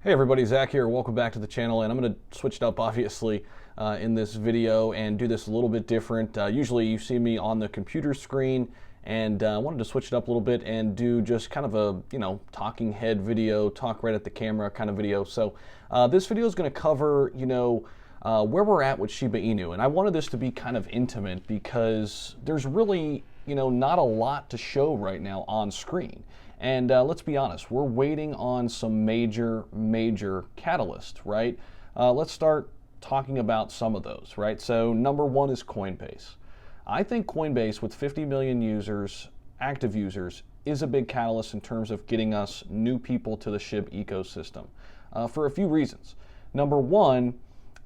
Hey everybody, Zach here. Welcome back to the channel, and I'm going to switch it up obviously in this video and do this a little bit different. Usually you see me on the computer screen, and I wanted to switch it up a little bit and do just kind of a, talking head video, talk right at the camera kind of video. So this video is going to cover, where we're at with Shiba Inu, and I wanted this to be kind of intimate because there's really, not a lot to show right now on screen. And let's be honest, we're waiting on some major catalyst, right? Let's start talking about some of those, right? So number one is Coinbase. I think Coinbase with 50 million users, active users, is a big catalyst in terms of getting us new people to the SHIB ecosystem for a few reasons. Number one,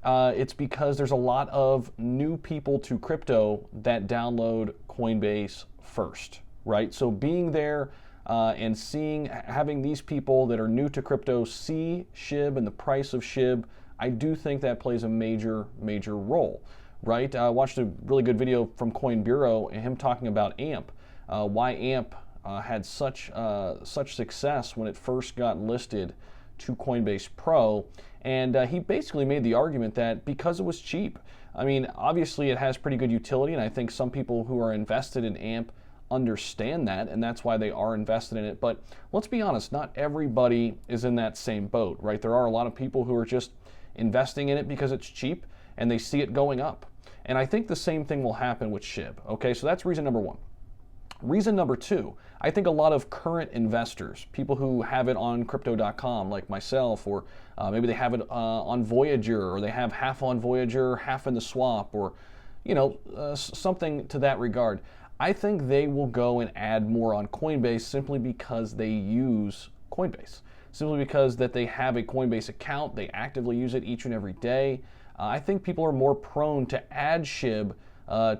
it's because there's a lot of new people to crypto that download Coinbase first, right? So being there and having these people that are new to crypto see SHIB and the price of SHIB, I do think that plays a major role, right? I watched a really good video from Coin Bureau and him talking about AMP, why AMP had such success when it first got listed to Coinbase Pro, and he basically made the argument that because it was cheap. I mean, obviously it has pretty good utility, and I think some people who are invested in AMP understand that, and that's why they are invested in it. But let's be honest, not everybody is in that same boat, right? There are a lot of people who are just investing in it because it's cheap and they see it going up. And I think the same thing will happen with SHIB. Okay, so that's reason number one. Reason number two, I think a lot of current investors, people who have it on crypto.com like myself, or maybe they have it on Voyager, or they have half on Voyager, half in the swap, or something to that regard. I think they will go and add more on Coinbase simply because they use Coinbase. Simply because that they have a Coinbase account, they actively use it each and every day. I think people are more prone to add SHIB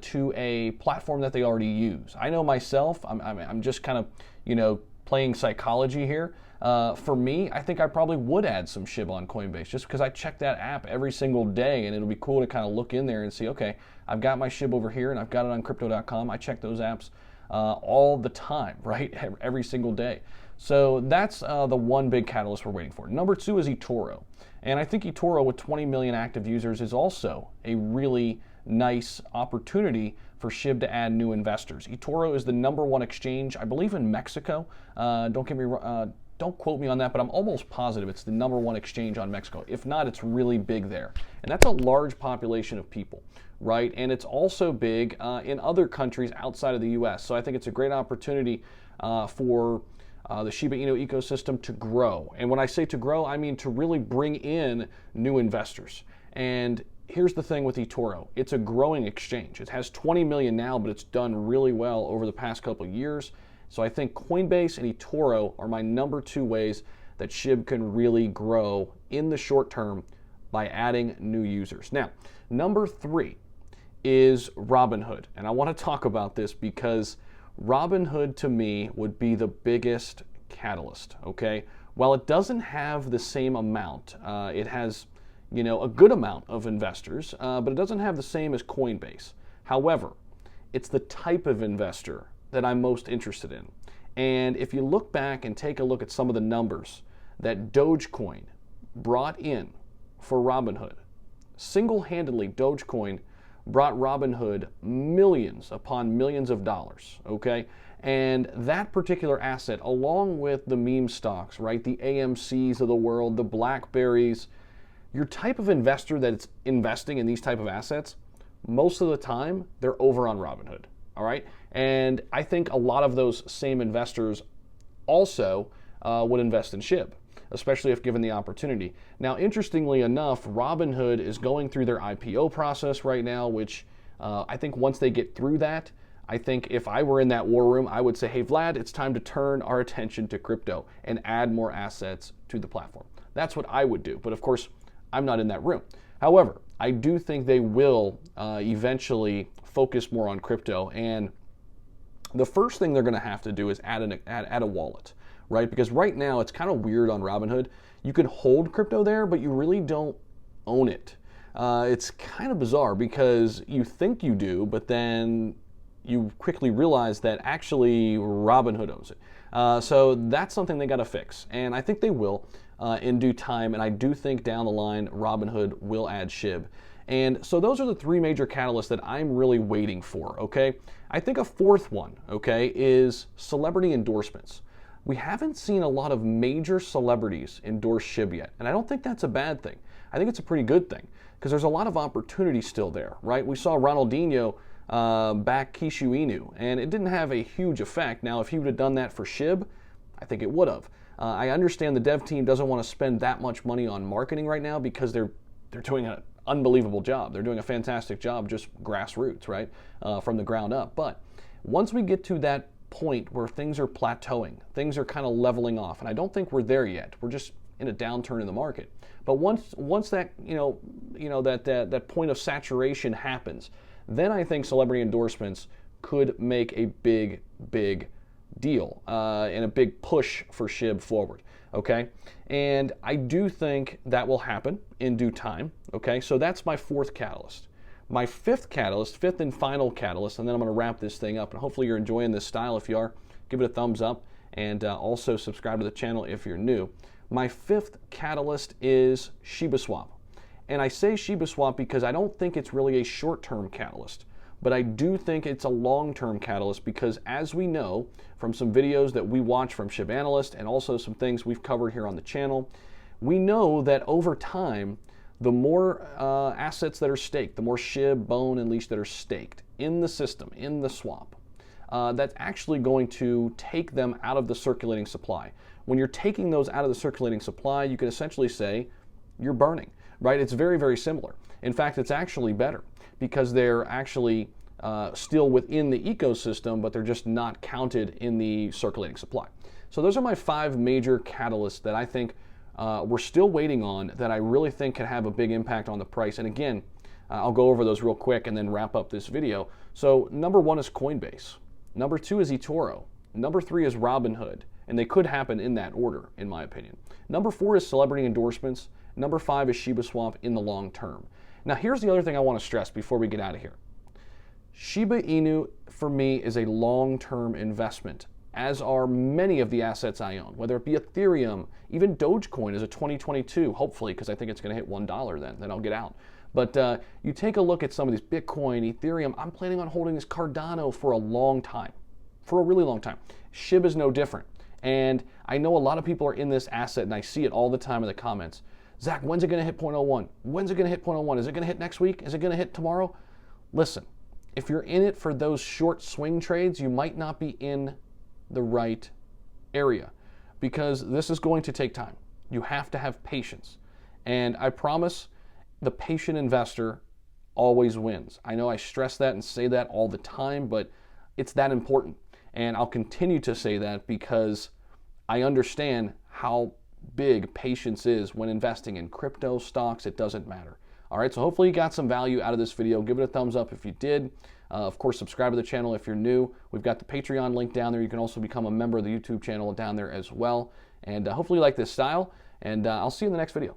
to a platform that they already use. I know myself, I'm just kind of, playing psychology here. For me, I think I probably would add some SHIB on Coinbase just because I check that app every single day, and it'll be cool to kind of look in there and see, okay, I've got my SHIB over here and I've got it on crypto.com. I check those apps all the time, right? Every single day. So that's the one big catalyst we're waiting for. Number two is Etoro. And I think Etoro with 20 million active users is also a really nice opportunity for SHIB to add new investors. Etoro is the number one exchange, I believe, in Mexico. Don't quote me on that, but I'm almost positive it's the number one exchange on Mexico. If not, it's really big there. And that's a large population of people, right? And it's also big in other countries outside of the US. So I think it's a great opportunity for the Shiba Inu ecosystem to grow. And when I say to grow, I mean to really bring in new investors. And here's the thing with Etoro. It's a growing exchange. It has 20 million now, but it's done really well over the past couple of years. So I think Coinbase and Etoro are my number two ways that SHIB can really grow in the short term by adding new users. Now, number three is Robinhood. And I want to talk about this because Robinhood to me would be the biggest catalyst, okay? While it doesn't have the same amount, it has a good amount of investors, but it doesn't have the same as Coinbase. However, it's the type of investor that I'm most interested in. And if you look back and take a look at some of the numbers that Dogecoin brought in for Robinhood, single-handedly Dogecoin brought Robinhood millions upon millions of dollars, okay? And that particular asset, along with the meme stocks, right, the AMCs of the world, the Blackberries, your type of investor that's investing in these type of assets, most of the time, they're over on Robinhood, all right? And I think a lot of those same investors also would invest in SHIB, especially if given the opportunity. Now, interestingly enough, Robinhood is going through their IPO process right now, which I think once they get through that, I think if I were in that war room, I would say, hey, Vlad, it's time to turn our attention to crypto and add more assets to the platform. That's what I would do. But of course, I'm not in that room. However, I do think they will eventually focus more on crypto. And the first thing they're going to have to do is add a wallet, right? Because right now it's kind of weird on Robinhood. You can hold crypto there, but you really don't own it. It's kind of bizarre because you think you do, but then you quickly realize that actually Robinhood owns it. So that's something they got to fix, and I think they will. in due time, and I do think down the line Robinhood will add SHIB. And so those are the three major catalysts that I'm really waiting for, okay? I think a fourth one, okay, is celebrity endorsements. We haven't seen a lot of major celebrities endorse SHIB yet, and I don't think that's a bad thing. I think it's a pretty good thing because there's a lot of opportunity still there, right? We saw Ronaldinho back Shiba Inu, and it didn't have a huge effect. Now, if he would have done that for SHIB, I think it would have. I understand the dev team doesn't want to spend that much money on marketing right now because they're doing an unbelievable job. They're doing a fantastic job, just grassroots, right, from the ground up. But once we get to that point where things are plateauing, things are kind of leveling off, and I don't think we're there yet. We're just in a downturn in the market. But once that that point of saturation happens, then I think celebrity endorsements could make a big deal and a big push for SHIB forward. Okay, and I do think that will happen in due time. Okay, so that's my fourth catalyst. My fifth and final catalyst, and then I'm going to wrap this thing up. And hopefully you're enjoying this style. If you are, give it a thumbs up, and also subscribe to the channel if you're new. My fifth catalyst is Shiba Swap. And I say Shiba Swap because I don't think it's really a short-term catalyst, but I do think it's a long-term catalyst because, as we know from some videos that we watch from SHIB Analyst and also some things we've covered here on the channel, we know that over time, the more assets that are staked, the more SHIB, BONE, and leash that are staked in the system, in the swap, that's actually going to take them out of the circulating supply. When you're taking those out of the circulating supply, you can essentially say you're burning, right? It's very similar. In fact, it's actually better because they're actually still within the ecosystem, but they're just not counted in the circulating supply. So those are my 5 major catalysts that I think we're still waiting on that I really think can have a big impact on the price. And again, I'll go over those real quick and then wrap up this video. So number 1 is Coinbase. Number 2 is Etoro. Number 3 is Robinhood. And they could happen in that order, in my opinion. Number 4 is celebrity endorsements. Number 5 is Shiba Swap in the long term. Now, here's the other thing I want to stress before we get out of here. Shiba Inu, for me, is a long-term investment, as are many of the assets I own, whether it be Ethereum, even Dogecoin is a 2022, hopefully, because I think it's going to hit $1 then I'll get out. But you take a look at some of these Bitcoin, Ethereum. I'm planning on holding this Cardano for a long time, for a really long time. SHIB is no different. And I know a lot of people are in this asset, and I see it all the time in the comments. Zach, when's it going to hit 0.01? When's it going to hit 0.01? Is it going to hit next week? Is it going to hit tomorrow? Listen, if you're in it for those short swing trades, you might not be in the right area because this is going to take time. You have to have patience. And I promise the patient investor always wins. I know I stress that and say that all the time, but it's that important. And I'll continue to say that because I understand how big patience is when investing in crypto, stocks. It doesn't matter. All right, so hopefully you got some value out of this video. Give it a thumbs up if you did. Of course, subscribe to the channel if you're new. We've got the Patreon link down there. You can also become a member of the YouTube channel down there as well. And hopefully you like this style, and I'll see you in the next video.